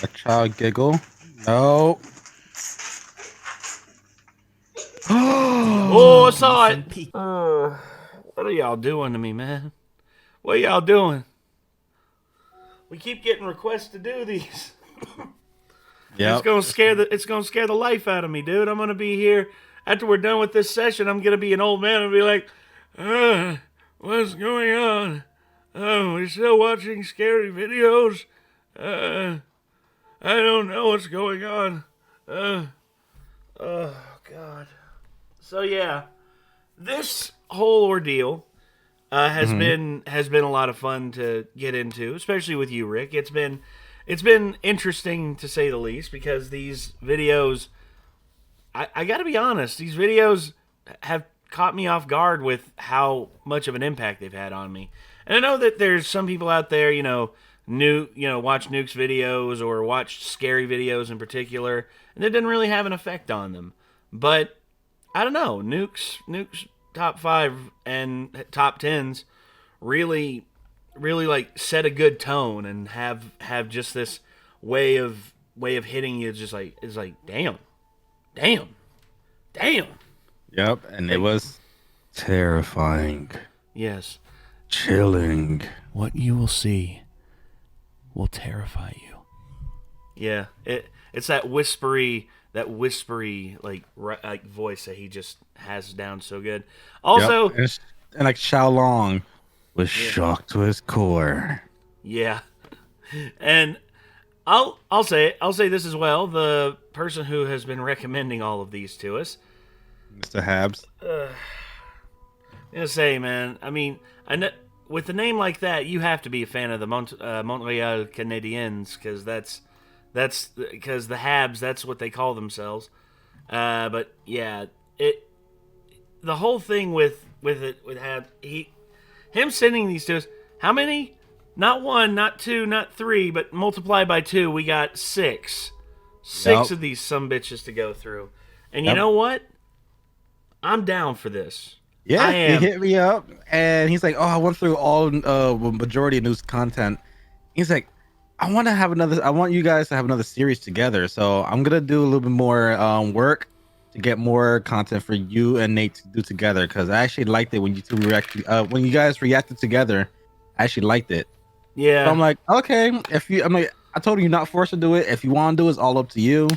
A child giggle. No. Oh, I saw it. What are y'all doing to me, man? What are y'all doing? We keep getting requests to do these. Yeah. It's gonna scare the life out of me, dude. I'm gonna be here after we're done with this session. I'm gonna be an old man and be like, what's going on? Oh, we're still watching scary videos. I don't know what's going on. Oh God. So yeah, this whole ordeal has been a lot of fun to get into, especially with you, Rick. It's been interesting to say the least because these videos, I got to be honest, these videos have caught me off guard with how much of an impact they've had on me. And I know that there's some people out there, watch Nuke's videos or watch scary videos in particular, and it didn't really have an effect on them. But I don't know, Nuke's top 5 and top 10s really like set a good tone and have just this way of hitting you. Just like it's like damn. Yep, and it was terrifying. Yes. Chilling. What you will see will terrify you. Yeah, it's that whispery like voice that he just has down so good. Also, yep. And like Xiao Long was shocked to his core. Yeah, and I'll say this as well. The person who has been recommending all of these to us, Mr. Habs. I'm gonna say, man. I mean, with a name like that, you have to be a fan of the Montreal Canadiens because that's because the Habs. That's what they call themselves. But yeah, the whole thing with Habs, him sending these to us. How many? Not 1, not 2, not 3, but multiply by 2, we got 6. 6 of these sumbitches to go through. And you know what? I'm down for this. Yeah, he hit me up, and he's like, "Oh, I went through all majority of news content." He's like, "I want you guys to have another series together. So I'm gonna do a little bit more work to get more content for you and Nate to do together because I actually liked it when you two when you guys reacted together. I actually liked it." Yeah. So I'm like, okay, I told you you're not forced to do it. If you want to do it, it's all up to you.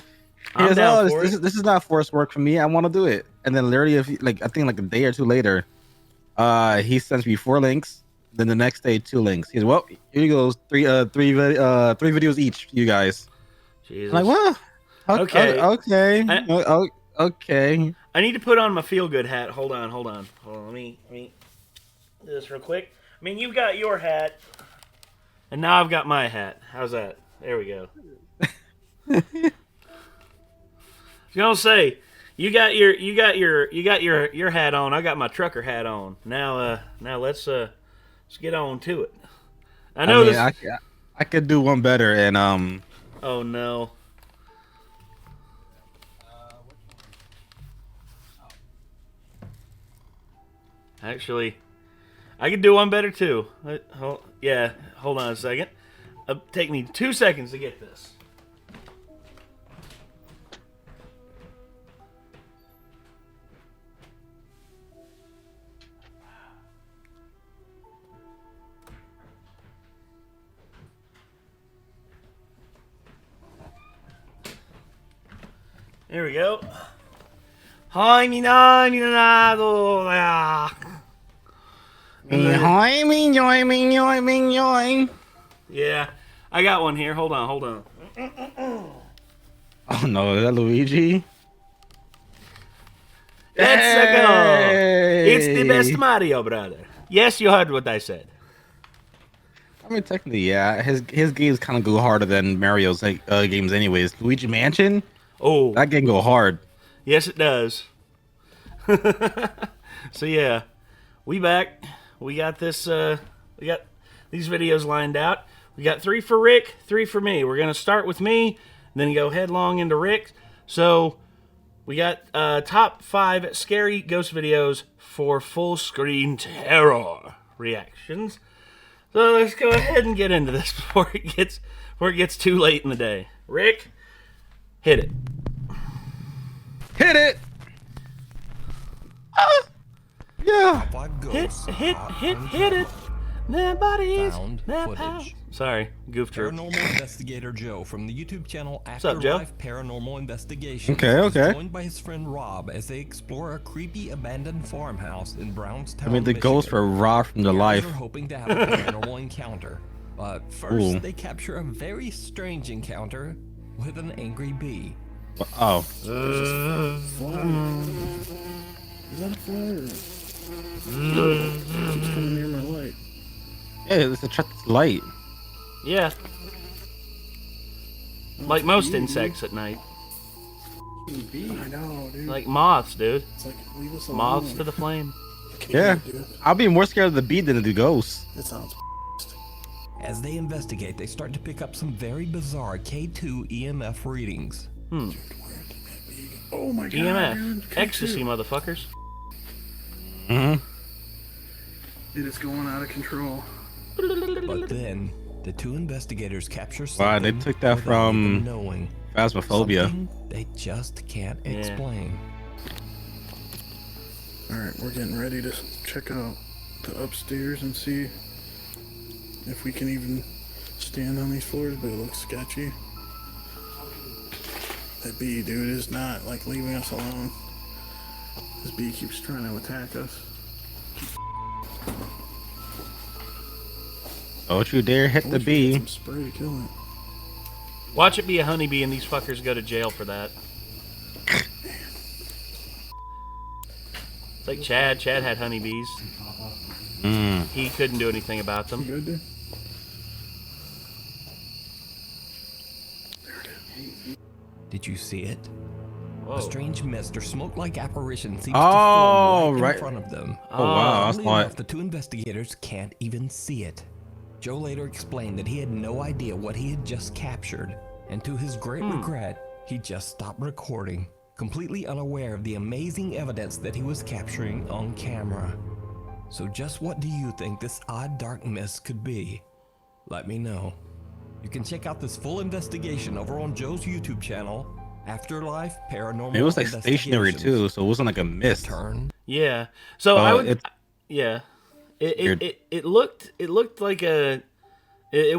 I'm down for this is not forced work for me. I want to do it. And then literally, I think like a day or two later, he sends me 4 links. Then the next day, 2 links. He's well, here you go, 3 videos each, you guys. Jesus. I'm like, well, okay. Okay. I need to put on my feel good hat. Hold on. Let me do this real quick. I mean, you've got your hat. And now I've got my hat. How's that? There we go. I was gonna say, you got your hat on. I got my trucker hat on. Now let's get on to it. I know I could do one better and Oh no. Actually, I could do one better too. Hold on a second. Take me 2 seconds to get this. There we go. Hi, Yeah, I got one here. Hold on. oh no, is that Luigi? Let's go. It's the best Mario, brother. Yes, you heard what I said. I mean, technically, yeah. His games kind of go harder than Mario's games, anyways. Luigi Mansion. Oh, that game go hard. Yes, it does. So yeah, we back. We got this. We got these videos lined out. We got 3 for Rick, 3 for me. We're gonna start with me, then go headlong into Rick. So we got top 5 scary ghost videos for full screen terror reactions. So let's go ahead and get into this before before it gets too late in the day. Rick, hit it. Hit it. Yeah. Hit it. Their bodies, their power. Sorry, goof troop. Paranormal investigator Joe from the YouTube channel What's up, Joe? Afterlife Paranormal Investigations. Okay. Is joined by his friend Rob as they explore a creepy abandoned farmhouse in Brownstown, I mean, the Michigan. ghosts were raw from the life. They're hoping to have a paranormal encounter, but first they capture a very strange encounter with an angry bee. Oh. Is that a fire? It's coming near my light. Yeah, it's a light. Yeah. Like most insects at night. I know, dude. Like moths, dude. It's like, leave us alone. Moths to the flame. Yeah. Dude. I'll be more scared of the bee than of the ghosts. That sounds As they investigate, they start to pick up some very bizarre K2 EMF readings. Dude, where can that be? Oh my god, EMF. dude. Ecstasy, motherfuckers. Mm-hmm. It is going out of control. But then, the two investigators capture Wow, something they took that without from even knowing. Phasmophobia. Something they just can't explain. Alright, we're getting ready to check out the upstairs and see if we can even stand on these floors, but it looks sketchy. That bee, dude, is not like leaving us alone. This bee keeps trying to attack us. Don't you dare hit I the wish we had bee. some spray to kill it. Watch it be a honeybee and these fuckers go to jail for that. It's like Chad. Chad had honeybees. He couldn't do anything about them. You good, dude? Did you see it? Whoa. A strange mist or smoke-like apparition seems Oh, to form right. in front of them. Oh, wow. I Oddly saw enough, it. the two investigators can't even see it. Joe later explained that he had no idea what he had just captured, and to his great regret, he just stopped recording, completely unaware of the amazing evidence that he was capturing on camera. So just what do you think this odd dark mist could be? Let me know. You can check out this full investigation over on Joe's YouTube channel, Afterlife Paranormal It was like stationary Investigations. too, so it wasn't like a mist. Turn. Yeah. So I would. it's- Yeah. Weird. It looked like it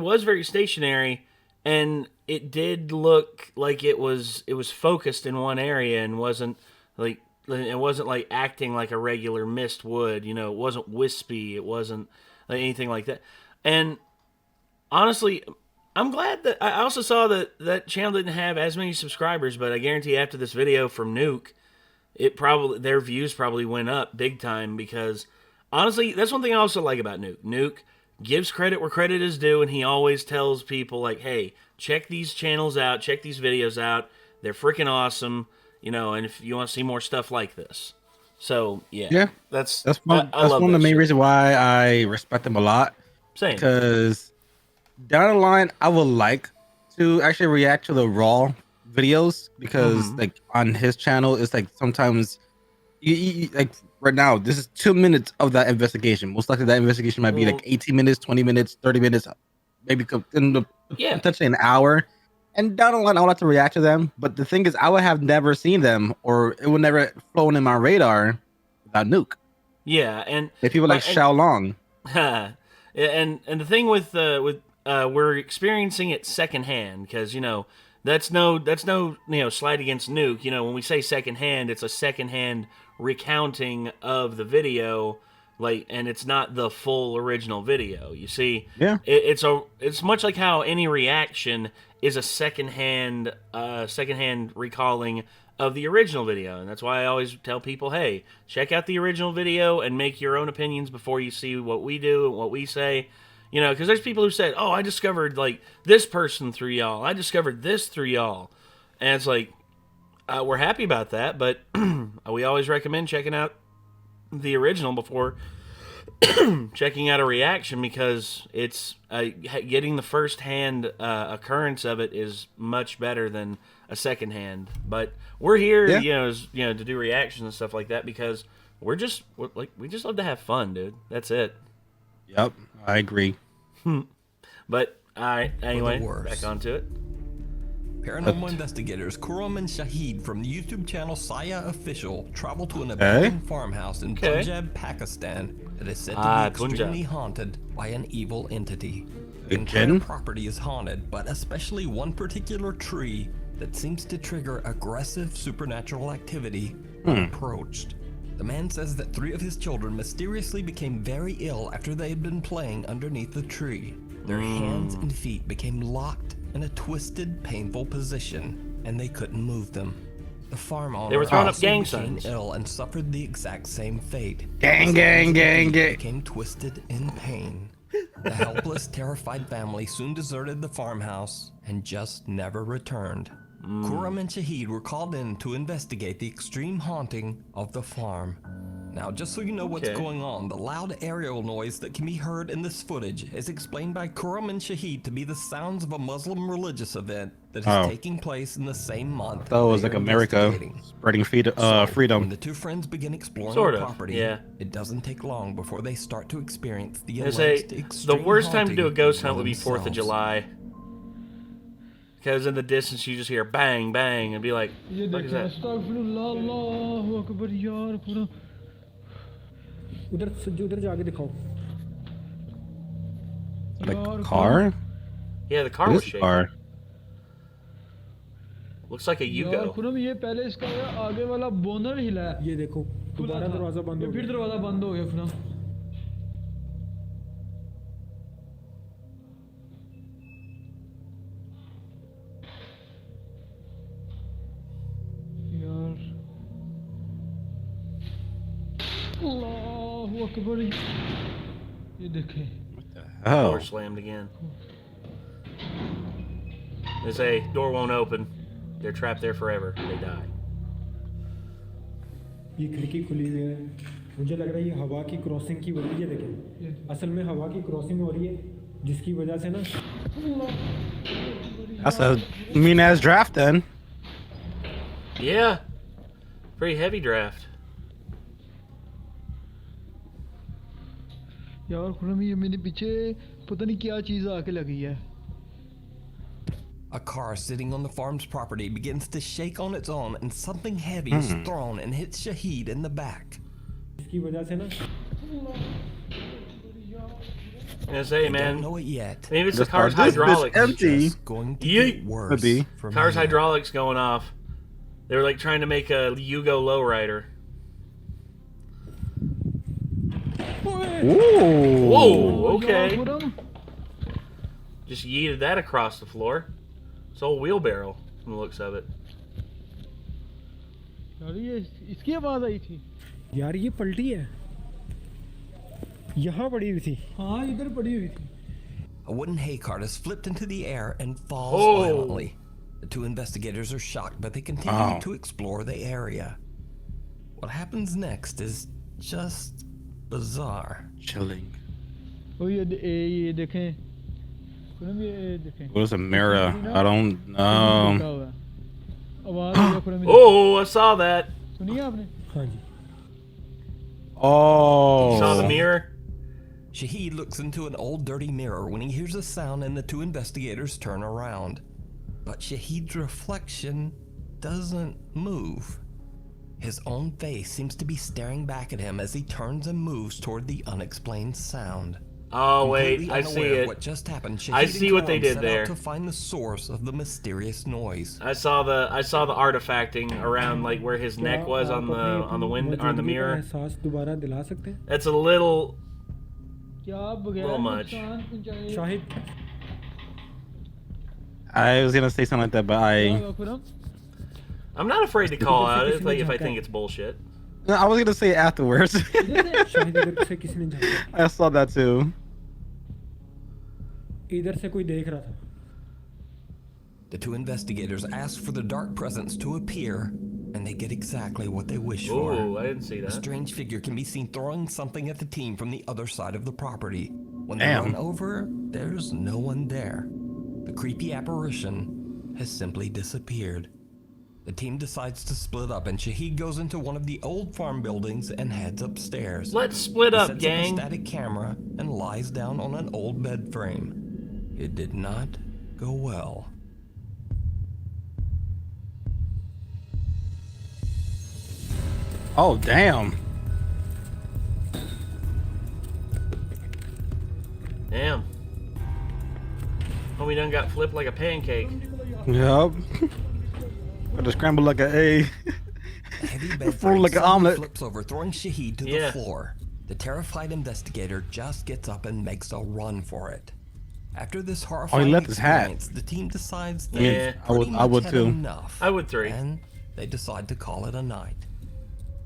was very stationary, and it did look like it was focused in one area and wasn't like acting like a regular mist would. You know, it wasn't wispy. It wasn't like anything like that. And honestly, I'm glad that I also saw that channel didn't have as many subscribers, but I guarantee after this video from Nuke, their views probably went up big time, because honestly, that's one thing I also like about Nuke. Nuke gives credit where credit is due, and he always tells people like, "Hey, check these channels out, check these videos out. They're freaking awesome, you know, and if you want to see more stuff like this." So, yeah. That's one I love of the that main shit. reasons why I respect them a lot. Same. Because down the line, I would like to actually react to the raw videos, because like on his channel, it's like sometimes you like right now, this is 2 minutes of that investigation. Most likely that investigation might be like 18 minutes, 20 minutes, 30 minutes, maybe Yeah. potentially an hour. And down the line, I would like to react to them. But the thing is, I would have never seen them, or it would never flown in my radar without Nuke. Yeah, and If people like and- Xiao Long. and the thing with we're experiencing it secondhand, because that's no slight against Nuke. When we say secondhand, it's a secondhand recounting of the video, and it's not the full original video. You see, Yeah. it's much like how any reaction is a secondhand recalling of the original video, and that's why I always tell people, hey, check out the original video and make your own opinions before you see what we do and what we say. Because there's people who said, oh, I discovered this person through y'all, I discovered this through y'all, and it's like, we're happy about that, but we always recommend checking out the original before checking out a reaction, because it's getting the first-hand occurrence of it is much better than a second-hand. But we're here, to do reactions and stuff like that, because we just love to have fun, dude. That's it. Yep, I agree. But Alright, anyway, worse. back onto it. Paranormal investigators Kuram and Shahid from the YouTube channel Saya Official travel to an abandoned farmhouse in Punjab, Pakistan that is said to be extremely haunted by an evil entity. The entire property is haunted, but especially one particular tree that seems to trigger aggressive supernatural activity when approached. The man says that 3 of his children mysteriously became very ill after they had been playing underneath the tree. Their hands and feet became locked in a twisted, painful position, and they couldn't move them. The farm owner were throwing up gang became signs. ill and suffered the exact same fate. Gang. Became twisted in pain. The helpless, terrified family soon deserted the farmhouse and just never returned. Kuram and Shahid were called in to investigate the extreme haunting of the farm. Now, just so you know what's going on, the loud aerial noise that can be heard in this footage is explained by Kuram and Shahid to be the sounds of a Muslim religious event that is taking place in the same month. That was like America spreading freedom. When the 2 friends begin exploring the property, it doesn't take long before they start to experience the alleged extreme the worst time to do a ghost hunt would be themselves. 4th of July. Because in the distance you just hear bang, bang, and be like, what is that? Like a car? Yeah, the car was shaking. Car. Looks like a Yugo. ये पहले इसका आगे वाला बोनर हिला है ये देखो दोबारा दरवाजा बंद हो गया फिर दरवाजा बंद हो गया खुदा यार अल्लाहु अकबर ये देखे Door slammed again. They say door won't open. They're trapped there forever. They die. ये खिड़की खुली हुई है मुझे लग रहा है ये हवा की क्रॉसिंग की वजह से देखें असल में हवा की क्रॉसिंग हो रही है जिसकी वजह से ना That's a mean ass draft then. Yeah. Pretty heavy draft. यार खुरम ये मेरे पीछे पता नहीं क्या चीज आके लगी है A car sitting on the farm's property begins to shake on its own, and something heavy is thrown and hits Shahid in the back. इसकी वजह से ना I say, man. Don't know it yet. Maybe it's the car's hydraulics. Empty. Just going to get worse. Could be. From Car's here. hydraulics going off. They were like trying to make a Yugo lowrider. Ooh. Whoa, okay. यार Khurram Just yeeted that across the floor. It's a whole wheelbarrow from the looks of it. यार ये इसकी आवाज आई थी यार ये पलटी है यहाँ पड़ी हुई थी हाँ इधर पड़ी हुई थी A wooden hay cart is flipped into the air and falls violently. The 2 investigators are shocked, but they continue to explore the area. What happens next is just bizarre. Chilling. ओ ये देखें खुरम ये देखें What is a mirror? I don't know. आवाज आई Khurram Oh, I saw that. सुनिए आपने हाँ जी Oh. You saw the mirror? Shahid looks into an old dirty mirror when he hears a sound and the 2 investigators turn around. But Shahid's reflection doesn't move. His own face seems to be staring back at him as he turns and moves toward the unexplained sound. Oh, wait, Completely I see unaware of it. what just happened, Shahid I see what they and did set there. out to find the source of the mysterious noise. I saw the artifacting around like where his neck was on the window on the mirror. एहसास दोबारा दिला सकते हैं That's a little क्या बगैर Little much. नुकसान पहुंचाए Shahid I was gonna say something like that, but Khurram I'm not afraid to call out if I think it's bullshit. I was gonna say it afterwards. Shahid इधर से किसी ने झांका I saw that too. इधर से कोई देख रहा था The 2 investigators ask for the dark presence to appear, and they get exactly what they wish for. Ooh, I didn't see A that. strange figure can be seen throwing something at the team from the other side of the property. When they Damn. run over, there's no one there. The creepy apparition has simply disappeared. The team decides to split up, and Shahid goes into one of the old farm buildings and heads upstairs. Let's split He up, sets gang. up a static camera and lies down on an old bed frame. It did not go well. Oh, damn. Damn. Homie done got flipped like a pancake. Yep. Got to scramble like an A. The heavy bed Full frame like an suddenly omelet. flips over, throwing Shahid to Yeah. the floor. The terrified investigator just gets up and makes a run for it. After this horrifying left his hat. experience, the team decides that Yeah, it's I would- pretty I would much too. had enough, I would three. and they decide to call it a night.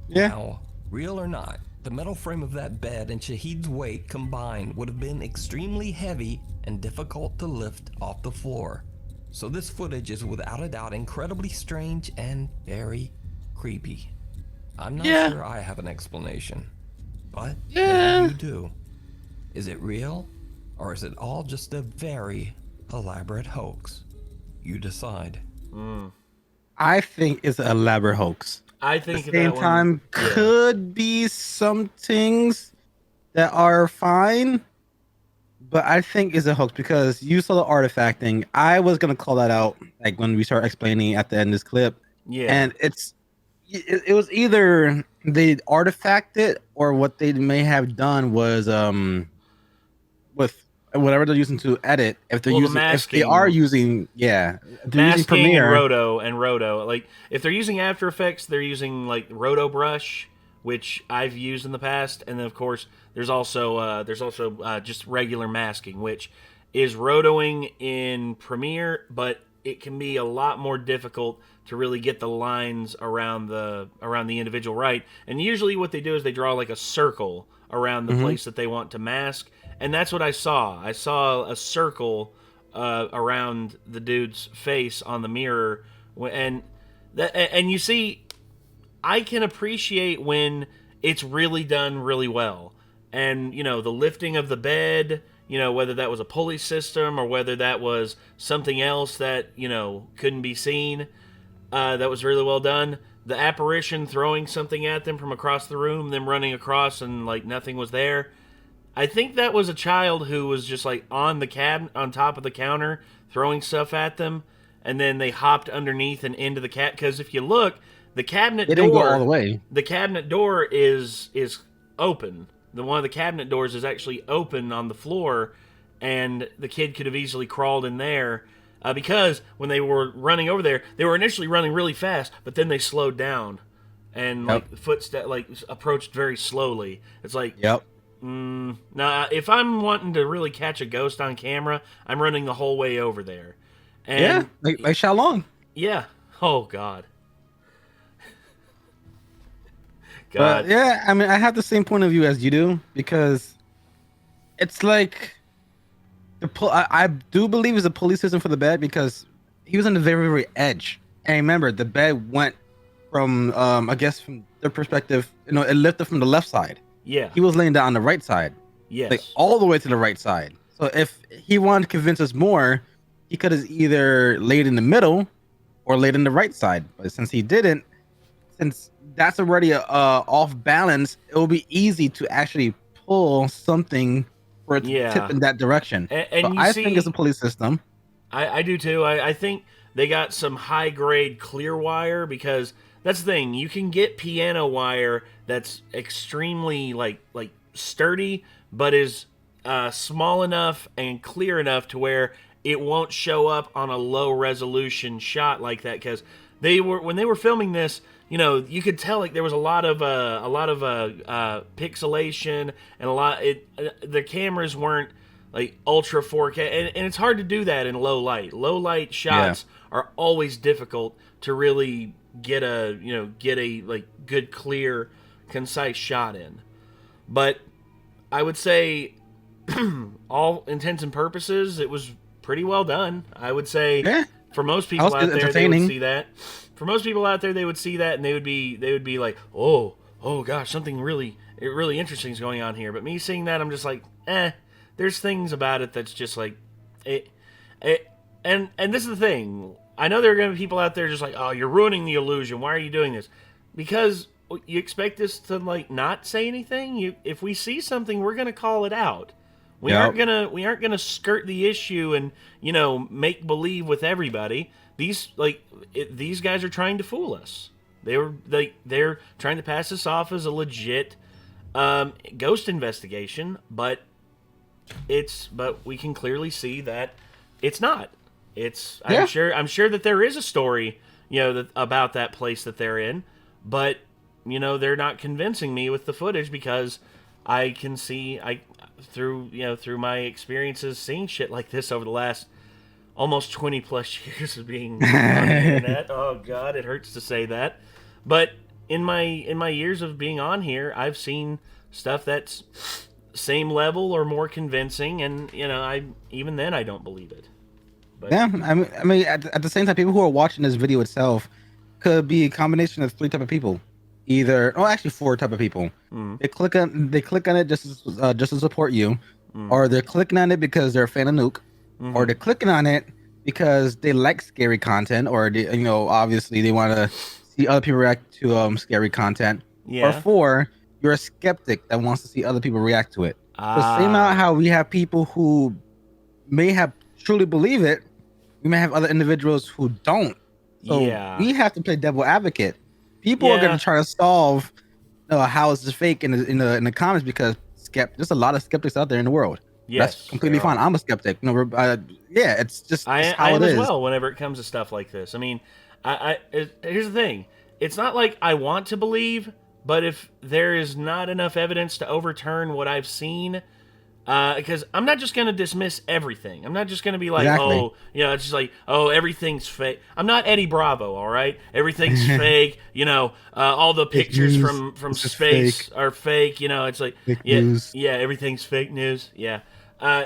Yeah. Now, real or not, the metal frame of that bed and Shahid's weight combined would have been extremely heavy and difficult to lift off the floor. So this footage is without a doubt incredibly strange and very creepy. I'm not Yeah. sure I have an explanation, but Yeah. maybe you do. Is it real, or is it all just a very elaborate hoax? You decide. I think it's an elaborate hoax. I At think the same that time, one, yeah. could be some things that are fine, but I think it's a hoax because you saw the artifact thing. I was gonna call that out, like when we start explaining at the end of this clip, Yeah. and it was either they artifacted or what they may have done was with whatever they're using to edit. If they're Well, the using, if they masking- are using, yeah, if they're using Masking and Premiere. Roto. Like, if they're using After Effects, they're using, like, Roto Brush, which I've used in the past. And then, of course, there's also just regular masking, which is rotoing in Premiere, but it can be a lot more difficult to really get the lines around the individual right. And usually what they do is they draw, like, a circle around the place that they want to mask. And that's what I saw. I saw a circle around the dude's face on the mirror, and you see, I can appreciate when it's really done really well, and you know the lifting of the bed, you know whether that was a pulley system or whether that was something else that you know couldn't be seen, that was really well done. The apparition throwing something at them from across the room, them running across and like nothing was there. I think that was a child who was just like on the on top of the counter, throwing stuff at them, and then they hopped underneath and into the cat. Because if you look, the cabinet It door, didn't go all the way. the cabinet door is open. One of the cabinet doors is actually open on the floor, and the kid could have easily crawled in there. Because when they were running over there, they were initially running really fast, but then they slowed down, and like the footstep like approached very slowly. It's like, Yep. now, if I'm wanting to really catch a ghost on camera, I'm running the whole way over there. And Yeah, like Xiaolong. yeah. Oh God. But yeah, I mean, I have the same point of view as you do because it's like I do believe it's a pulley system for the bed because he was on the very, very edge. And remember, the bed went from, I guess, from their perspective, you know, it lifted from the left side. Yeah. He was laying down on the right side, Yes. like all the way to the right side. So if he wanted to convince us more, he could have either laid in the middle or laid in the right side. But since he didn't, since that's already off balance, it will be easy to actually pull something for it to tip in that direction. And so you I see, think it's a pulley system. I do too. I think they got some high grade clear wire because that's the thing. You can get piano wire that's extremely like sturdy, but is small enough and clear enough to where it won't show up on a low resolution shot like that. Because when they were filming this, you know, you could tell like there was a lot of pixelation and the cameras weren't like ultra 4K, and it's hard to do that in low light. Low light shots are always difficult to really get a like good, clear, concise shot in. But I would say, all intents and purposes, it was pretty well done. I would say for most people out there, they would see that. For most people out there, they would see that and they would be like, oh gosh, something really interesting is going on here. But me seeing that, I'm just like, there's things about it that's just like, and this is the thing. I know there are going to be people out there just like, oh, you're ruining the illusion. Why are you doing this? Because you expect us to like not say anything. If we see something, we're going to call it out. We aren't gonna skirt the issue and make believe with everybody. These guys are trying to fool us. They're trying to pass this off as a legit ghost investigation, but we can clearly see that it's not. I'm sure that there is a story about that place that they're in, but they're not convincing me with the footage because I can see through my experiences seeing shit like this over the last almost 20 plus years of being on the internet. Oh God, it hurts to say that. But in my years of being on here, I've seen stuff that's same level or more convincing, and even then I don't believe it. But, yeah, I mean, at the same time, people who are watching this video itself could be a combination of 3 type of people, actually 4 type of people. They click on it just to support you, or they're clicking on it because they're a fan of Nuke, or they're clicking on it because they like scary content, or obviously they want to see other people react to scary content. Yeah. Or 4, you're a skeptic that wants to see other people react to it. So same out how we have people who may have truly believe it, we may have other individuals who don't. So we have to play devil advocate. People are going to try to solve how is this fake in the comments because there's a lot of skeptics out there in the world. Yes, that's completely fine. I'm a skeptic. It's just I how am it as is. well. Whenever it comes to stuff like this, I mean, here's the thing. It's not like I want to believe, but if there is not enough evidence to overturn what I've seen, because I'm not just going to dismiss everything. I'm not just going to be like, it's just like, everything's fake. I'm not Eddie Bravo, all right? Everything's fake. All the pictures from space are fake. It's like, news. Everything's fake news. Yeah.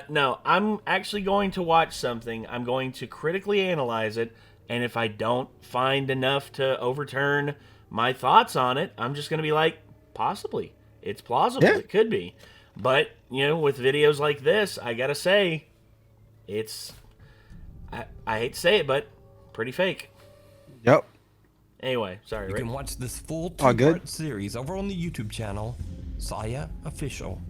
No, I'm actually going to watch something. I'm going to critically analyze it, and if I don't find enough to overturn my thoughts on it, I'm just going to be like, possibly. It's plausible. Yeah. It could be. But, with videos like this, I gotta say, it's, I hate to say it, but pretty fake. Yep. Anyway, sorry, You Rick. can watch this full 2-part series over on the YouTube channel, Saya Official.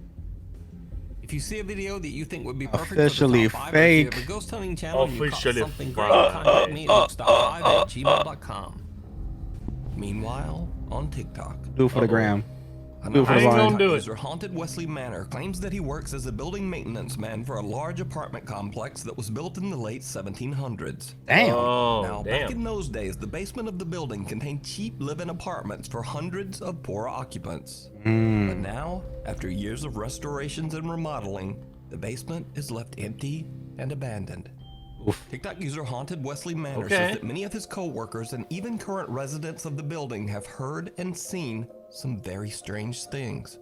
If you see a video that you think would be perfect officially for the top 5, fake. or if you have a ghost hunting channel and you caught Officially something great, contact me at luke.5@gmail.com. Meanwhile, on TikTok. Do it for the gram. I ain't gonna do it. User Haunted Wesley Manor claims that he works as a building maintenance man for a large apartment complex that was built in the late 1700s. Damn. Now, back in those days, the basement of the building contained cheap live-in apartments for hundreds of poor occupants. But now, after years of restorations and remodeling, the basement is left empty and abandoned. Oof. TikTok user Haunted Wesley Manor says that many of his co-workers and even current residents of the building have heard and seen some very strange things.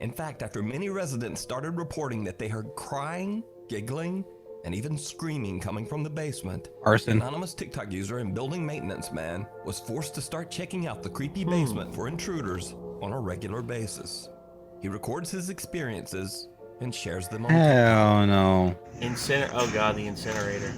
In fact, after many residents started reporting that they heard crying, giggling, and even screaming coming from the basement, Arson. the anonymous TikTok user and building maintenance man was forced to start checking out the creepy basement for intruders on a regular basis. He records his experiences and shares them on TikTok. Hell no. Oh god, the incinerator.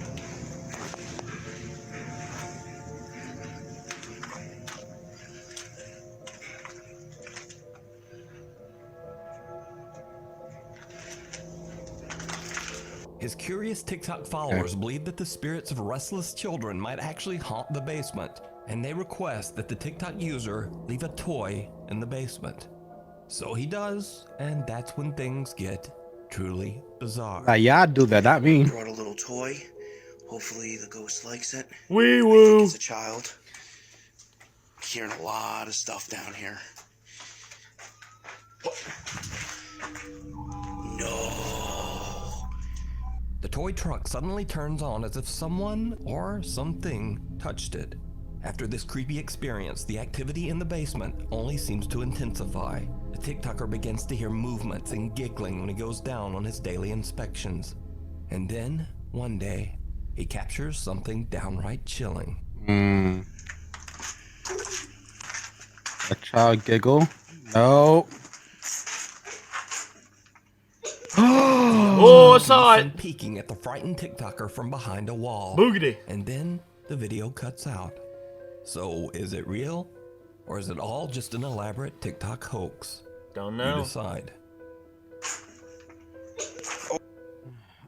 His curious TikTok followers believe that the spirits of restless children might actually haunt the basement, and they request that the TikTok user leave a toy in the basement. So he does, and that's when things get truly bizarre. Yeah, do that, not me. Brought a little toy. Hopefully the ghost likes it. Wee I woo. think it's a child. Hearing a lot of stuff down here. No. The toy truck suddenly turns on as if someone or something touched it. After this creepy experience, the activity in the basement only seems to intensify. The TikToker begins to hear movements and giggling when he goes down on his daily inspections. And then, one day, he captures something downright chilling. A child giggle? No. Oh, I saw it. Peeking at the frightened TikToker from behind a wall. Boogity. And then the video cuts out. So, is it real? Or is it all just an elaborate TikTok hoax? Don't know. You decide.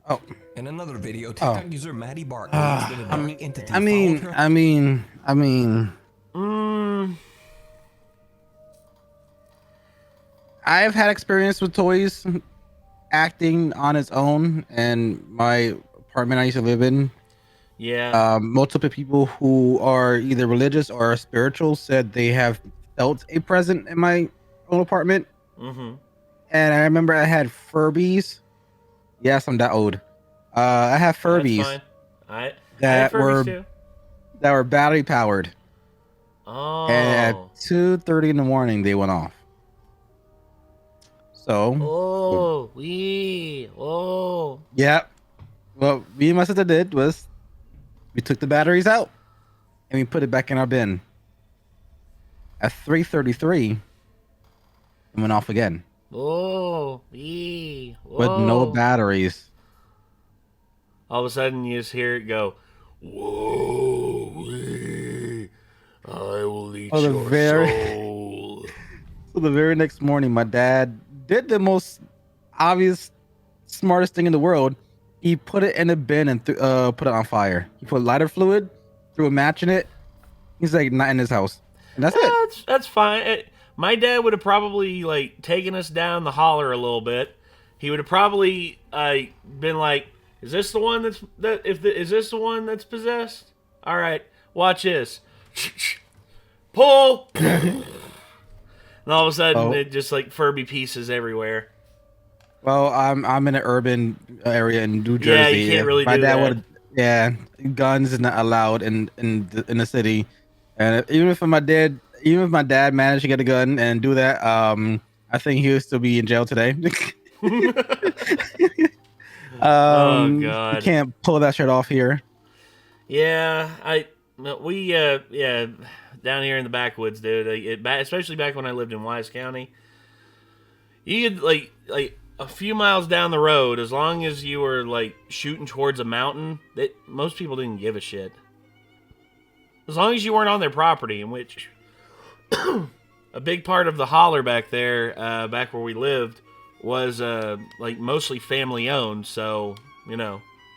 Oh. In another video, TikTok user Maddie Bark believes that a dark entity I mean, followed her. I've had experience with toys acting on its own, and my apartment I used to live in. Yeah. Multiple people who are either religious or spiritual said they have felt a present in my own apartment. Mm-hmm. And I remember I had Furbies. Yes, I'm that old. I have Furbies. That's fine. I had that Furbies were too. that were battery powered. Oh. And at 2:30 in the morning, they went off. So. Oh. Yeah. What me and my sister did was we took the batteries out and we put it back in our bin. At 3:33, it went off again. Oh. With no batteries. All of a sudden, you just hear it go. Whoa. I will eat your soul. So the very next morning, my dad did the most obvious, smartest thing in the world. He put it in a bin and put it on fire. He put lighter fluid, threw a match in it. He's like, not in his house. And that's it. That's fine. My dad would have probably like taken us down the holler a little bit. He would have probably been like, "Is this the one is this the one that's possessed? All right, watch this. Pull." And all of a sudden, it just like Furby pieces everywhere. Well, I'm in an urban area in New Jersey. Yeah, you can't really my do dad that. would, yeah, guns is not allowed in the city, and even if my dad managed to get a gun and do that, I think he would still be in jail today. Oh God, you can't pull that shit off here. Yeah, we down here in the backwoods, dude. Especially back when I lived in Wise County, you could like a few miles down the road, as long as you were like shooting towards a mountain, that most people didn't give a shit. As long as you weren't on their property, in which a big part of the holler back there, back where we lived, was like mostly family owned. So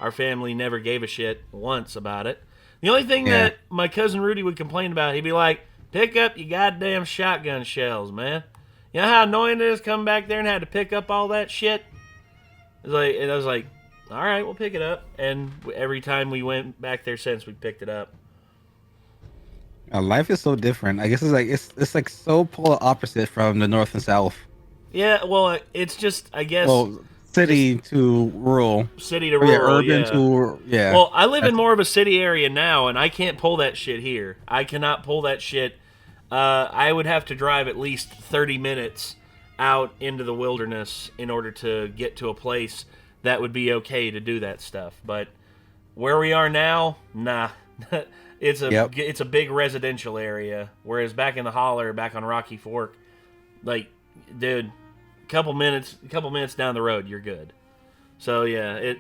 our family never gave a shit once about it. The only thing that my cousin Rudy would complain about, he'd be like, "Pick up your goddamn shotgun shells, man. You know how annoying it is coming back there and had to pick up all that shit?" And I was like, "All right, we'll pick it up." And every time we went back there since, we picked it up. Life is so different. I guess it's like so polar opposite from the north and south. Yeah, well, it's just, I guess, city to rural. City to rural, urban to Well, I live in more of a city area now, and I can't pull that shit here. I cannot pull that shit. I would have to drive at least 30 minutes out into the wilderness in order to get to a place that would be okay to do that stuff. But where we are now, nah. It's a big residential area, whereas back in the holler, back on Rocky Fork, like, dude, couple minutes down the road, you're good. So yeah,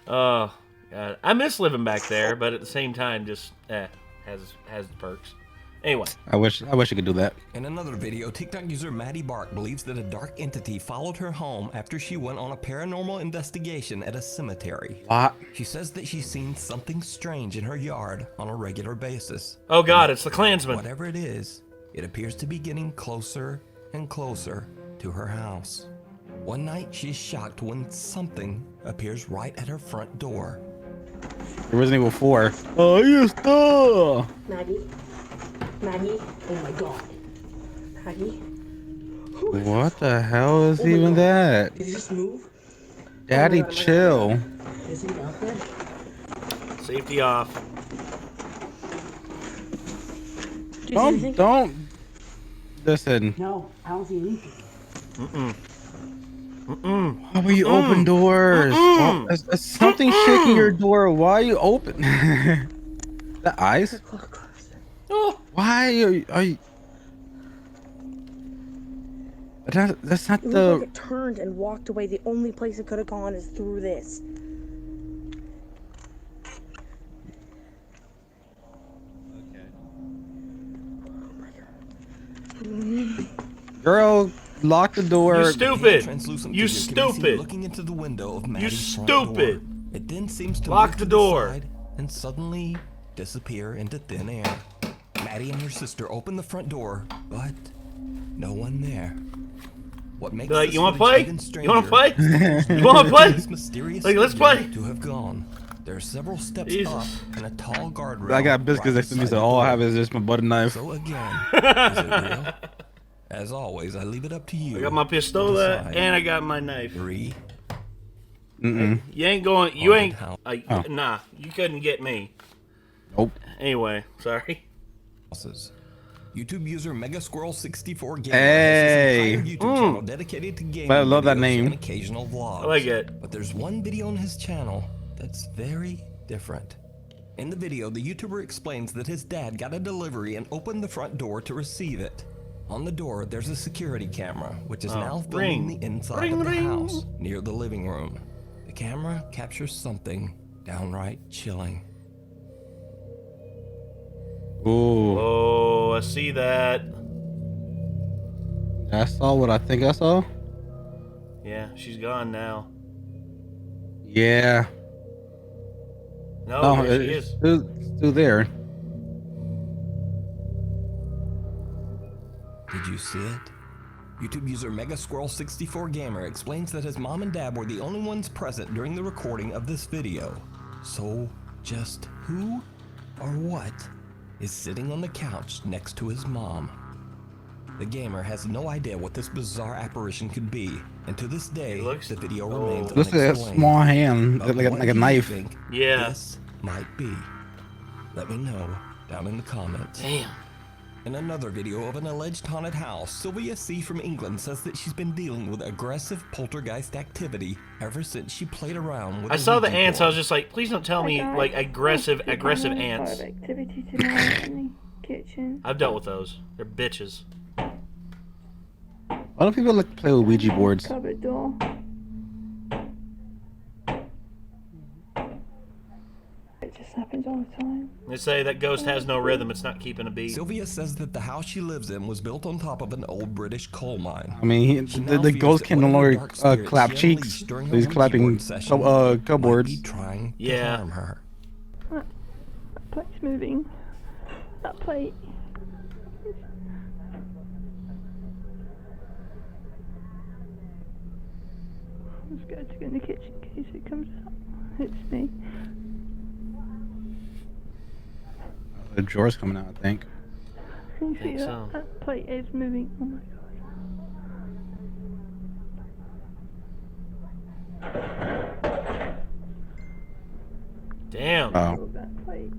oh God, I miss living back there, but at the same time, just has the perks. Anyway, I wish I could do that. In another video, TikTok user Maddie Bark believes that a dark entity followed her home after she went on a paranormal investigation at a cemetery. What? She says that she's seen something strange in her yard on a regular basis. Oh God, it's the Klansman. Whatever it is, it appears to be getting closer and closer to her house. One night, she's shocked when something appears right at her front door. Resident Evil 4. Oh, you stop! Maggie, oh my God. Maggie? What the hell is even that? Did he just move? Daddy, chill. Is he out there? Safety off. Don't. Listen. No, I don't see anything. Why were you open doors? Oh, there's something shaking your door. Why are you open? The eyes? Oh. Why are you? That's not It the. looked like it turned and walked away. The only place it could have gone is through this. Girl, Lock the door. You stupid. Translucent You figure can be seen stupid. looking into the window of You Maddie's front door. stupid. It then seems to Lock move the to door. side and suddenly disappear into thin air. Maddie and her sister open the front door, but no one there. What makes Like, this you want to footage play? even stranger You want to play? is You want to play? this mysterious Like, let's figure play. to have gone. There are several steps Jesus. up and a tall guardrail. I got biscuits right next to me, beside so the all I door. have is just my butter knife. So again, is it real? As always, I leave it up to you. I got my to pistola decide. and I got my knife. 3. You ain't going. You ain't. Haunted Oh. Nah, you couldn't get me. Nope. Anyway, sorry. houses. YouTube user Megasquirrel64 Gamer Hey. has his entire YouTube channel dedicated to gaming I love that videos name. and occasional vlogs. I like it. But there's one video on his channel that's very different. In the video, the YouTuber explains that his dad got a delivery and opened the front door to receive it. On the door, there's a security camera, which is now filming ring. the inside Ring, of the ring. house near the living room. The camera captures something downright chilling. Ooh. Oh, I see that. I saw what I think I saw. Yeah, she's gone now. Yeah. No, No, there she it's is. still there. Did you see it? YouTube user Megasquirrel64 Gamer explains that his mom and dad were the only ones present during the recording of this video. So, just who or what is sitting on the couch next to his mom? The gamer has no idea what this bizarre apparition could be, and to this day, the video remains Looks like a unexplained. small hand, But like what a do you knife. think Yeah. this might be? Let me know down in the comments. Damn. In another video of an alleged haunted house, Sylvia C. from England says that she's been dealing with aggressive poltergeist activity ever since she played around with I saw the Ouija ants. I board. was just like, please don't tell me like aggressive ants. Activity tonight in the kitchen. I've dealt with those. They're bitches. Why don't people like to play with Ouija boards? Cupboard door. It just happens all the time. They say that ghost has no rhythm. It's not keeping a beat. Sylvia says that the house she lives in was built on top of an old British coal mine. I mean, She the now ghost fears that can no one of the longer dark spirits clap she cheeks. unleashed during So her he's Ouija clapping board session cupboards. might be trying to Yeah. harm her. That plate's moving. That plate. I'm scared to go in the kitchen in case it comes out. It's me. The drawer's coming out, I think. Can you see think that? so. That plate is moving. Oh my god. Damn. Oh. That plate.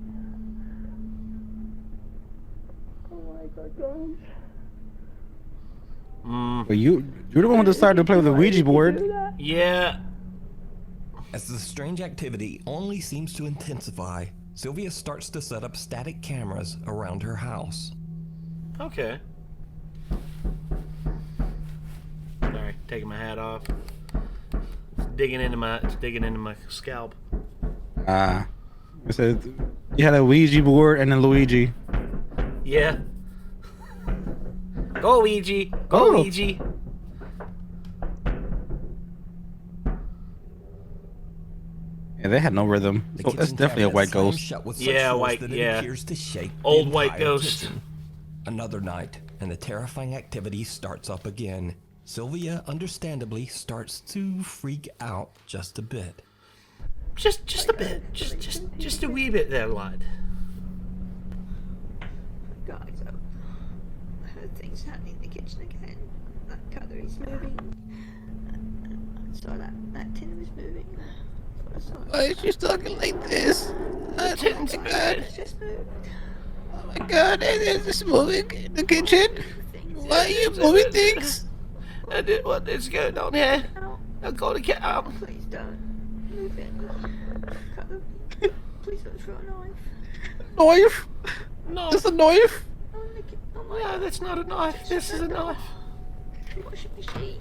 Oh my god, guys. But you're the one who decided to play with the Ouija board. Yeah. As the strange activity only seems to intensify, Sylvia starts to set up static cameras around her house. Okay. Sorry, taking my hat off. It's digging into my scalp. I said you had a Ouija board and a Luigi. Yeah. Go Ouija. Go Oh. Ouija. Yeah, they had no rhythm. The So that's kitchen definitely a cabinet white slams ghost. shut with such Yeah, force white- that yeah. it appears to shake the Old white entire ghost. kitchen. Another night, and the terrifying activity starts up again. Sylvia, understandably, starts to freak out just a bit. Just a bit. Just a wee bit there, lad. Guys, I heard things happening in the kitchen again. That cutlery's moving. I saw that tin was moving. I saw it. Why is she talking like this? The tin's good. It's just moved. Oh my god, it is moving in the kitchen. Why are you moving things? I did what is going on here. I'm gonna get out. Please don't move it. Cutlery. Please don't throw a knife. Knife? No. It's a knife? Oh my No, that's not a knife. This is a knife. washing machine.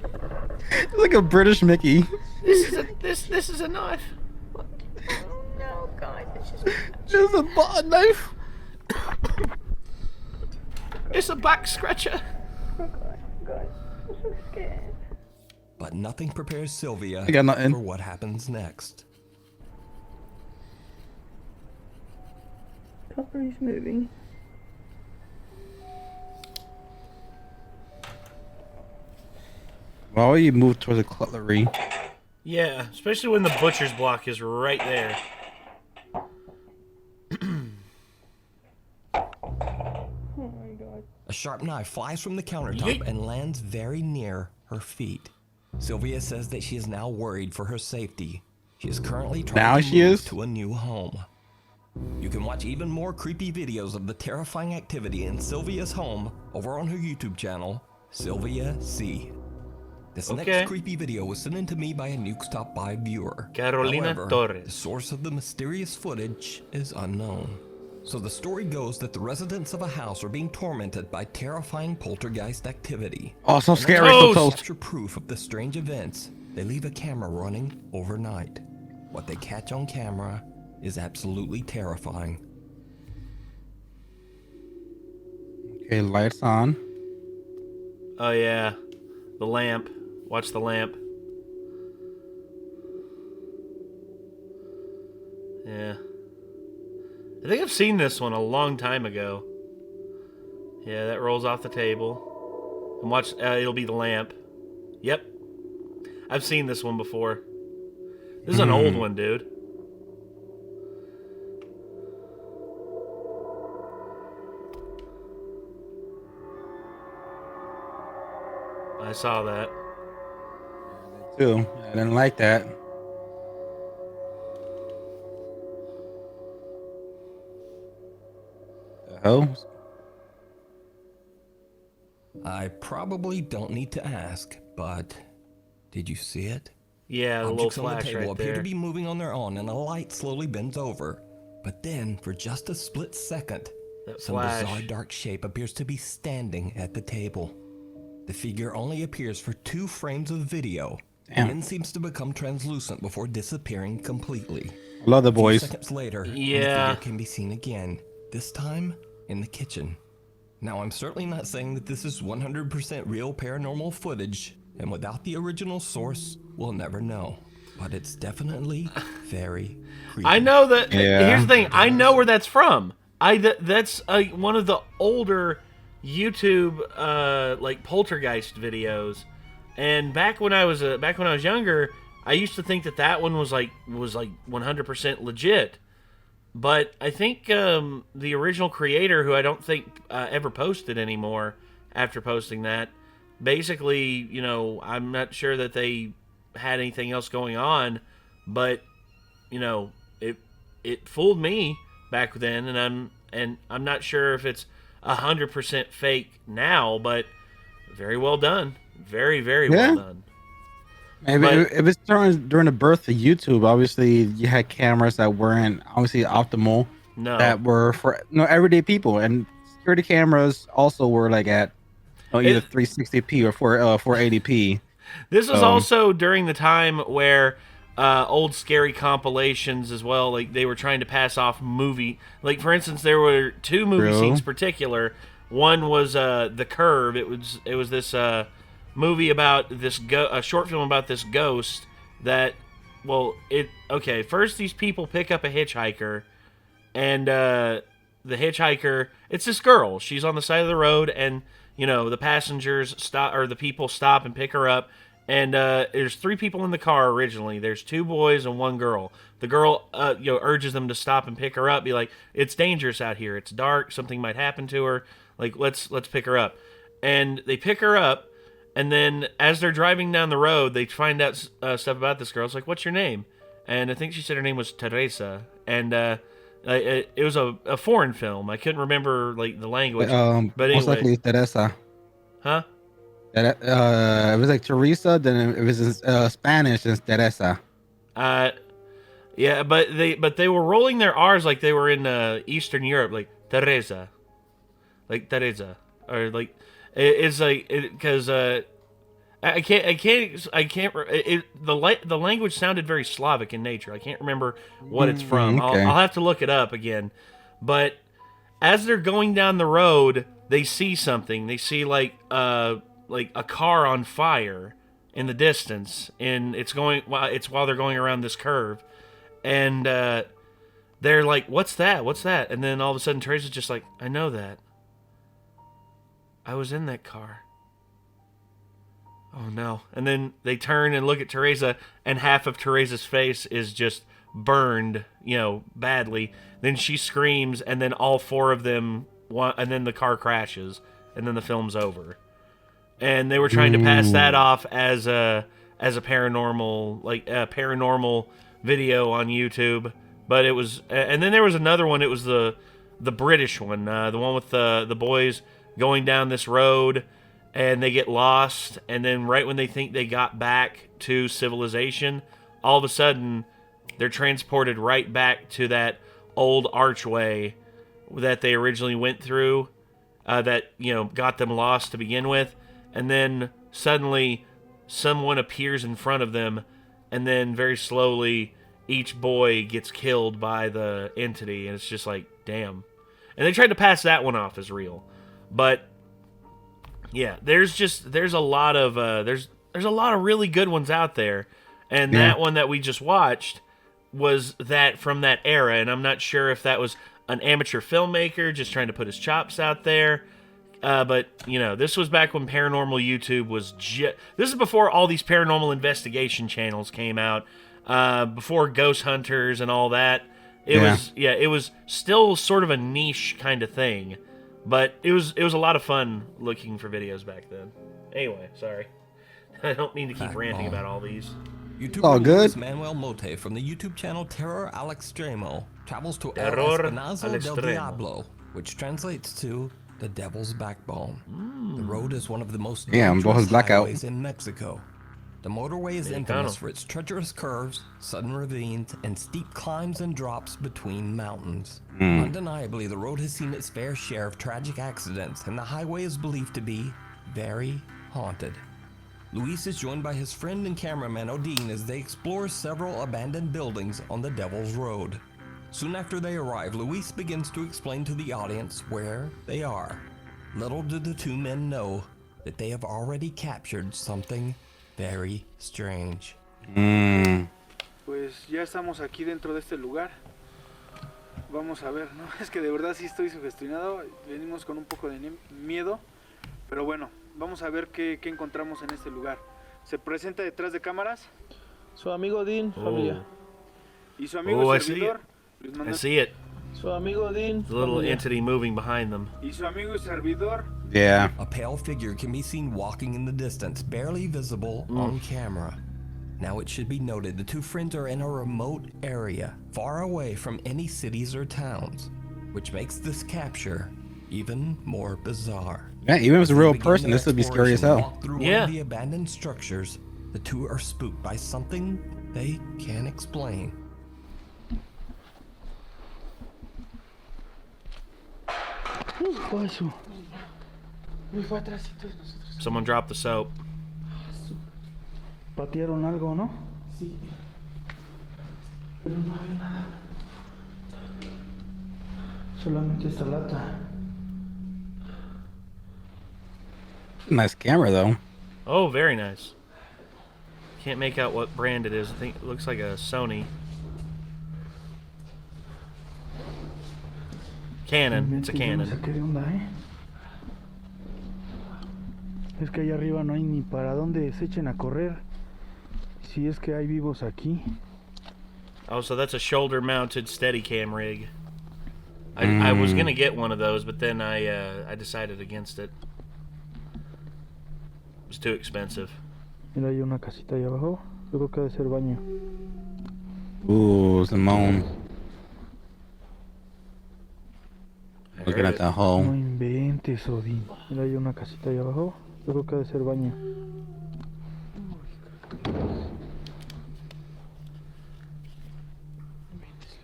It's like a British Mickey. This is a knife. Oh no, guys, it's just. Just a button knife. It's a back scratcher. Guys, so scared. But nothing prepares Sylvia got nothing. for what happens next. Cutlery's moving. While you move towards the cutlery. Yeah, especially when the butcher's block is right there. Oh my god. A sharp knife flies from the countertop Yeet. and lands very near her feet. Sylvia says that she is now worried for her safety. She is currently trying to move to a new home. You can watch even more creepy videos of the terrifying activity in Sylvia's home over on her YouTube channel, Sylvia C. This next creepy video was sent in to me by a Nuke Stop By viewer. Carolina However, Torres. the source of the mysterious footage is unknown. So the story goes that the residents of a house are being tormented by terrifying poltergeist activity. Oh, so And scary, as so they close. capture proof of the strange events, they leave a camera running overnight. What they catch on camera is absolutely terrifying. Okay, lights on. Oh yeah, the lamp. Watch the lamp. Yeah. I think I've seen this one a long time ago. Yeah, that rolls off the table. And watch, it'll be the lamp. Yep. I've seen this one before. This is an old one, dude. I saw that. Too. I didn't like that. The hell? I probably don't need to ask, but did you see it? Yeah, the Objects little on the flash table right appear to there. be moving on their own, and a light slowly bends over. But then, for just a split second, That some flash. bizarre dark shape appears to be standing at the table. The figure only appears for 2 frames of video, and then seems to become translucent before disappearing completely. I love the A few boys. seconds later, and the Yeah. figure can be seen again, this time in the kitchen. Now, I'm certainly not saying that this is 100% real paranormal footage, and without the original source, we'll never know. But it's definitely very creepy. I know that. Yeah. Here's the thing. I know where that's from. That's one of the older YouTube like poltergeist videos. And back when I was younger, I used to think that one was like 100% legit. But I think the original creator, who I don't think ever posted anymore after posting that, basically, you know, I'm not sure that they had anything else going on, but you know, it fooled me back then, and I'm not sure if it's 100% fake now, but very well done, very well done. Maybe if it's during the birth of YouTube, obviously you had cameras that weren't obviously optimal. No. That were for everyday people, and security cameras also were like at either 360p or 480p. This was also during the time where old scary compilations as well, like they were trying to pass off movie. Like for instance, there were 2 movie scenes in particular. One was The Curve. It was this movie about this a short film about this ghost that, first these people pick up a hitchhiker, and the hitchhiker, it's this girl. She's on the side of the road, and you know, the passengers stop, or the people stop and pick her up. And there's 3 people in the car originally. There's 2 boys and 1 girl. The girl, urges them to stop and pick her up. Be like, it's dangerous out here. It's dark. Something might happen to her. Like, let's pick her up. And they pick her up. And then as they're driving down the road, they find out stuff about this girl. It's like, what's your name? And I think she said her name was Teresa. And it was a foreign film. I couldn't remember like the language. But most anyway. likely Teresa. Huh? It was like Teresa. Then it was in Spanish. It's Teresa. Yeah, but they were rolling their R's like they were in Eastern Europe, like Teresa, or like it's like because the language sounded very Slavic in nature. I can't remember what it's from. Okay. I'll have to look it up again. But as they're going down the road, they see something. They see like like a car on fire in the distance, and it's while they're going around this curve, and they're like, "What's that? What's that?" And then all of a sudden, Teresa's just like, "I know that. I was in that car." Oh no. And then they turn and look at Teresa, and half of Teresa's face is just burned, badly. Then she screams, and then all four of them, and then the car crashes, and then the film's over. And they were trying to pass that off as a paranormal, like a paranormal video on YouTube. But it was, and then there was another one. It was the British one, the one with the boys going down this road, and they get lost, and then right when they think they got back to civilization, all of a sudden they're transported right back to that old archway that they originally went through, that got them lost to begin with, and then suddenly someone appears in front of them, and then very slowly each boy gets killed by the entity, and it's just like, damn. And they tried to pass that one off as real, but yeah, there's a lot of really good ones out there, and that one that we just watched was that from that era, and I'm not sure if that was an amateur filmmaker just trying to put his chops out there, but this was back when paranormal YouTube was this is before all these paranormal investigation channels came out, before Ghost Hunters and all that. It was still sort of a niche kind of thing. But it was a lot of fun looking for videos back then. Anyway, sorry. I don't mean to keep ranting about all these. YouTuber Lukas Manuel Mote from the YouTube channel Terror al Extremo travels to El Espinazo del Diablo, which translates to the Devil's Backbone. The road is one of the most dangerous highways in Mexico. The motorway is infamous for its treacherous curves, sudden ravines, and steep climbs and drops between mountains. Undeniably, the road has seen its fair share of tragic accidents, and the highway is believed to be very haunted. Luis is joined by his friend and cameraman Odin as they explore several abandoned buildings on the Devil's Road. Soon after they arrive, Luis begins to explain to the audience where they are. Little do the two men know that they have already captured something very strange. Pues ya estamos aquí dentro de este lugar. Vamos a ver, ¿no? Es que de verdad sí estoy sugestionado. Venimos con un poco de miedo. Pero bueno, vamos a ver qué encontramos en este lugar. Se presenta detrás de cámaras su amigo Dean, familia. Y su amigo servidor. I see it. Su amigo Dean. The little entity moving behind them. Y su amigo y servidor. Yeah. A pale figure can be seen walking in the distance, barely visible on camera. Now it should be noted the two friends are in a remote area, far away from any cities or towns, which makes this capture even more bizarre. Yeah, even if it's a real person, this would be scary as hell. Through one of the abandoned structures, the two are spooked by something they can't explain. Someone dropped the soap. Patearon algo, ¿no? Sí. Pero no hay nada. Solamente esta lata. Nice camera though. Oh, very nice. Can't make out what brand it is. I think it looks like a Sony. Canon. It's a Canon. ¿Qué onda, Es que allá arriba no hay ni para dónde se echen a correr. Si es que hay vivos aquí. Oh, so that's a shoulder-mounted Steadicam rig. I was gonna get one of those, but then I decided against it. It was too expensive. Mira, hay una casita ahí abajo. Yo creo que ha de ser baño. Ooh, Simone. Looking at the hole. No inventes, Odín. Mira, hay una casita ahí abajo. Yo creo que ha de ser baño.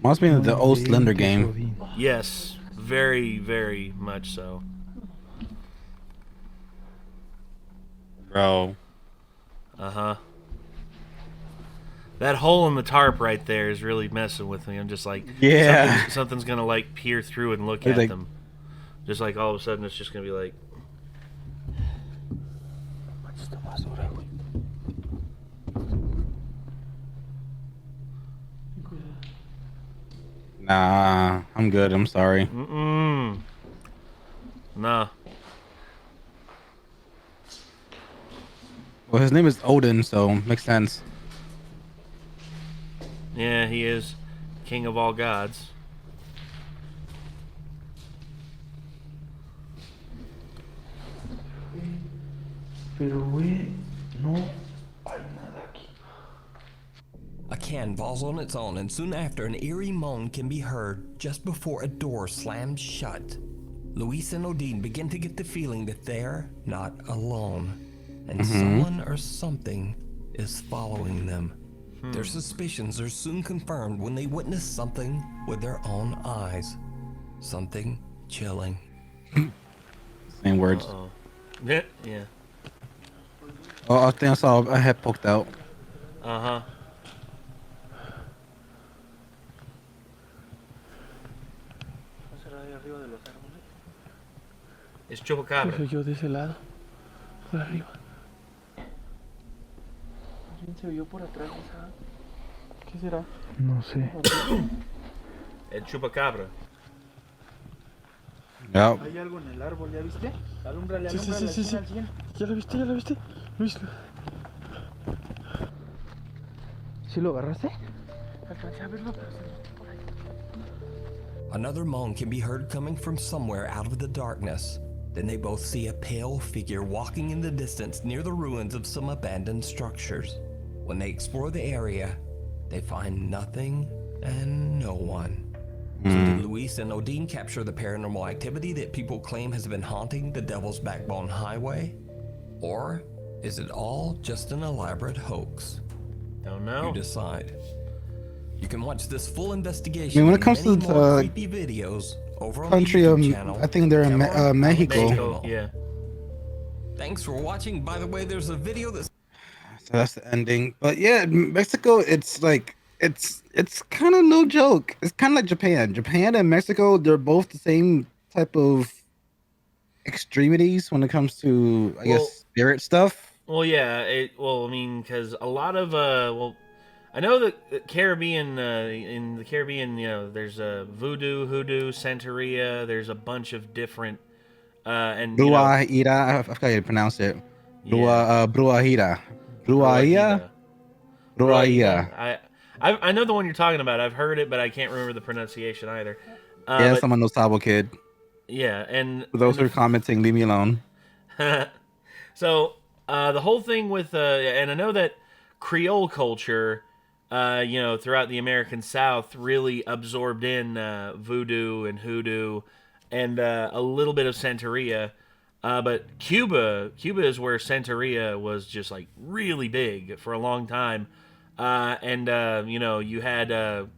Must be the old Slender game. Yes, very, very much so. Bro. Uh-huh. That hole in the tarp right there is really messing with me. I'm just like, yeah, something's gonna like peer through and look at them. Just like all of a sudden, it's just gonna be like, esta basura, güey. Nah, I'm good. I'm sorry. Nah. Well, his name is Odin, so makes sense. Yeah, he is king of all gods. Pero, güey, no hay nada aquí. A can falls on its own, and soon after, an eerie moan can be heard just before a door slams shut. Luis and Odin begin to get the feeling that they're not alone, and someone or something is following them. Their suspicions are soon confirmed when they witness something with their own eyes. Something chilling. Same words. Yeah. Oh, I think I saw a head poked out. Uh-huh. ¿No será de arriba de los árboles? Es chupacabra. Soy yo de ese lado. Por arriba. ¿Alguien se oyó por atrás? ¿Esa? ¿Qué será? No sé. El chupacabra. Yep. Hay algo en el árbol, ¿ya viste? Alúmbrale, Sí. al siguiente. ¿Ya lo viste? Luis. ¿Sí lo agarraste? Alcancé a verlo, pero se me fue por ahí. Another moan can be heard coming from somewhere out of the darkness. Then they both see a pale figure walking in the distance near the ruins of some abandoned structures. When they explore the area, they find nothing and no one. So did Luis and Odin capture the paranormal activity that people claim has been haunting the Devil's Backbone Highway? Or is it all just an elaborate hoax? Don't know. You decide. You can watch this full I investigation mean, when it and comes to many more the creepy videos over on country, the YouTube channel. I think they're in Mexico. Yeah. Thanks for watching. By the way, there's a video that's So that's the ending. But yeah, Mexico, it's like it's kind of no joke. It's kind of like Japan. Japan and Mexico, they're both the same type of extremities when it comes to, I guess, spirit stuff. Well, yeah. I mean, because a lot of I know that the Caribbean, in the Caribbean, there's voodoo, hoodoo, Santeria. There's a bunch of different and Bruajira, I forgot how to pronounce it. Bruajira. I know the one you're talking about. I've heard it, but I can't remember the pronunciation either. Yeah, I'm a Nosabo kid. Yeah, and For those who are commenting, leave me alone. So the whole thing with and I know that Creole culture, throughout the American South, really absorbed in voodoo and hoodoo, and a little bit of Santeria. But Cuba is where Santeria was just like really big for a long time. You had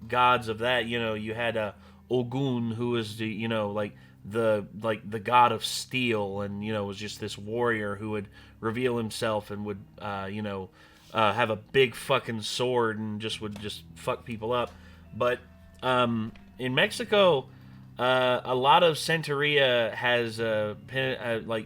gods of that. You had Ogun, who was the god of steel, and was just this warrior who would reveal himself and would have a big fucking sword and would fuck people up. But in Mexico, a lot of Santeria has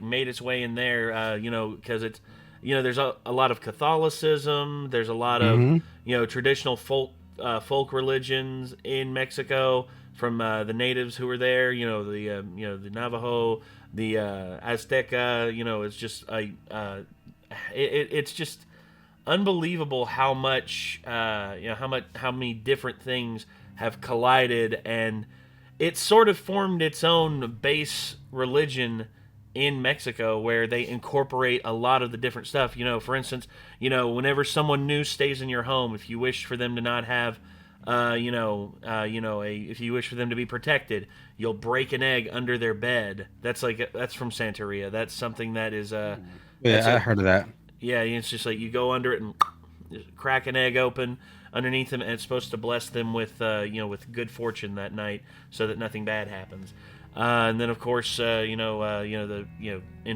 made its way in there, because it's there's a lot of Catholicism, there's a lot of traditional folk religions in Mexico from the natives who were there, the Navajo, the Azteca. It's just it's just unbelievable how much how many different things have collided, and it sort of formed its own base religion in Mexico, where they incorporate a lot of the different stuff. For instance, whenever someone new stays in your home, if you wish for them to not have, if you wish for them to be protected, you'll break an egg under their bed. That's from Santeria. That's something that is I heard of that. Yeah, it's just like you go under it and crack an egg open underneath them, and it's supposed to bless them with with good fortune that night, so that nothing bad happens. And then of course in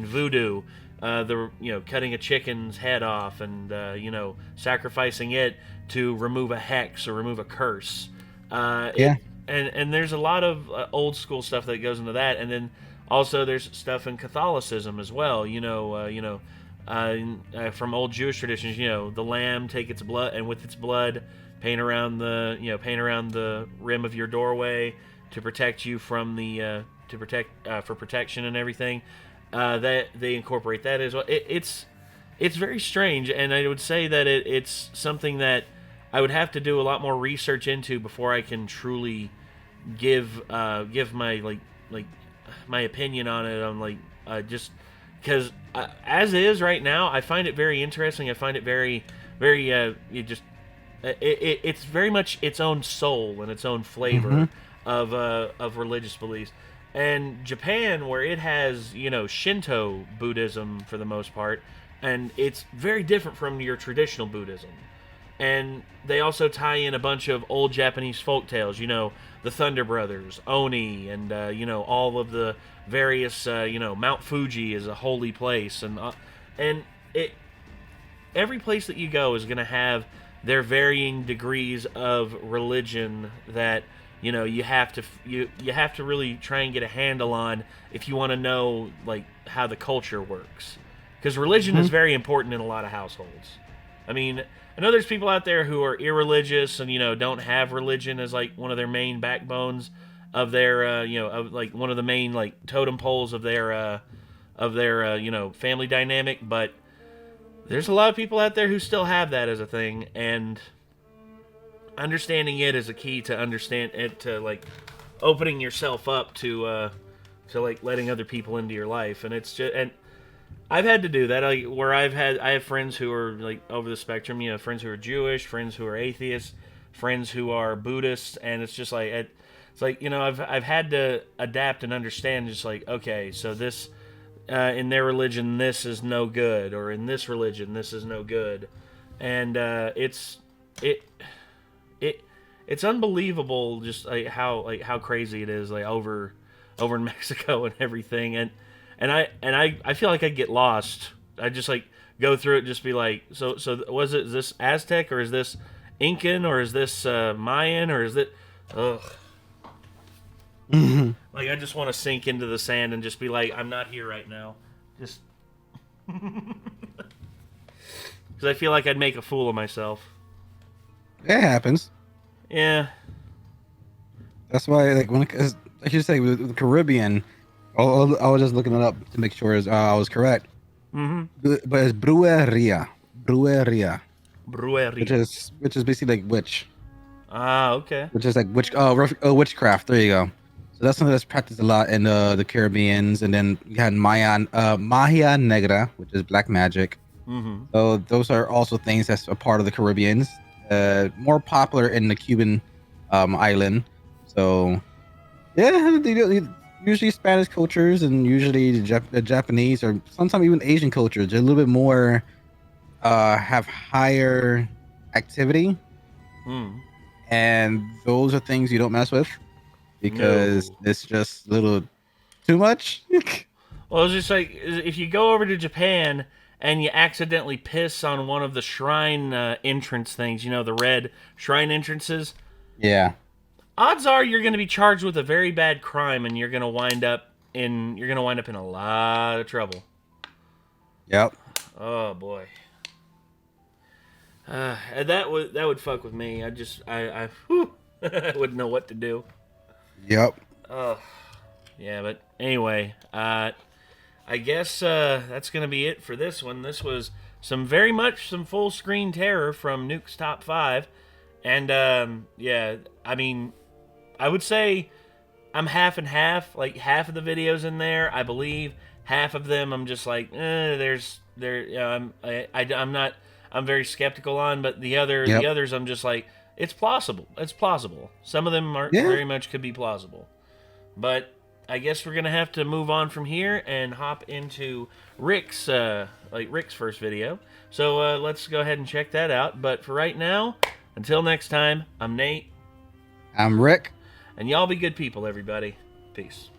voodoo, cutting a chicken's head off and sacrificing it to remove a hex or remove a curse. And there's a lot of old school stuff that goes into that, and then also there's stuff in Catholicism as well. from old Jewish traditions, the lamb take its blood, and with its blood paint around the rim of your doorway to protect you from the for protection and everything. That they incorporate that as well. It's very strange, and I would say that it's something that I would have to do a lot more research into before I can truly give my my opinion on it. On just because as is right now, I find it very interesting. I find it very it's very much its own soul and its own flavor of religious beliefs. And Japan, where it has, Shinto Buddhism for the most part, and it's very different from your traditional Buddhism. And they also tie in a bunch of old Japanese folk tales, the Thunder Brothers, Oni, and, all of the various, Mount Fuji is a holy place. And every place that you go is going to have their varying degrees of religion that you have to really try and get a handle on if you want to know how the culture works, because religion is very important in a lot of households. I mean, I know there's people out there who are irreligious and don't have religion as one of their main backbones of their of one of the main totem poles of their family dynamic, but there's a lot of people out there who still have that as a thing, and understanding it is a key to understand it, to opening yourself up to letting other people into your life. And it's just, and I've had to do that, where I have friends who are over the spectrum, friends who are Jewish, friends who are atheists, friends who are Buddhists, and it's just I've had to adapt and understand, just okay, so this in their religion this is no good, or in this religion this is no good. And it's unbelievable just how crazy it is over in Mexico and everything. And I feel like I get lost. I just go through it, just be so was it, is this Aztec, or is this Incan, or is this Mayan, or is it I just want to sink into the sand and just be I'm not here right now, just because I feel like I'd make a fool of myself. It happens. Yeah. That's why, like you say, with the Caribbean, I was just looking it up to make sure I was correct. Mm-hmm. But it's brujeria, which is basically witch. Ah, okay. Which is witchcraft. There you go. So that's something that's practiced a lot in the Caribbeans, and then you had magia negra, which is black magic. Mm-hmm. So those are also things that's a part of the Caribbeans. More popular in the Cuban island. So yeah, usually Spanish cultures, and usually the Japanese, or sometimes even Asian cultures, they're a little bit more have higher activity. And those are things you don't mess with, because it's just a little too much. Well, it's just if you go over to Japan and you accidentally piss on one of the shrine entrance things, the red shrine entrances. Yeah. Odds are you're going to be charged with a very bad crime, and you're going to wind up in a lot of trouble. Yep. Oh boy. That would fuck with me. I wouldn't know what to do. Yep. Yeah, but anyway, I guess that's going to be it for this one. This was some full screen terror from Nuke's Top 5. And yeah, I mean, I would say I'm half and half. Half of the videos in there, I believe. Half of them, I'm just I'm very skeptical on. But the others, I'm just it's plausible. It's plausible. Some of them aren't very much could be plausible. But I guess we're gonna have to move on from here and hop into Rick's first video. So let's go ahead and check that out. But for right now, until next time, I'm Nate. I'm Rick. And y'all be good people, everybody. Peace.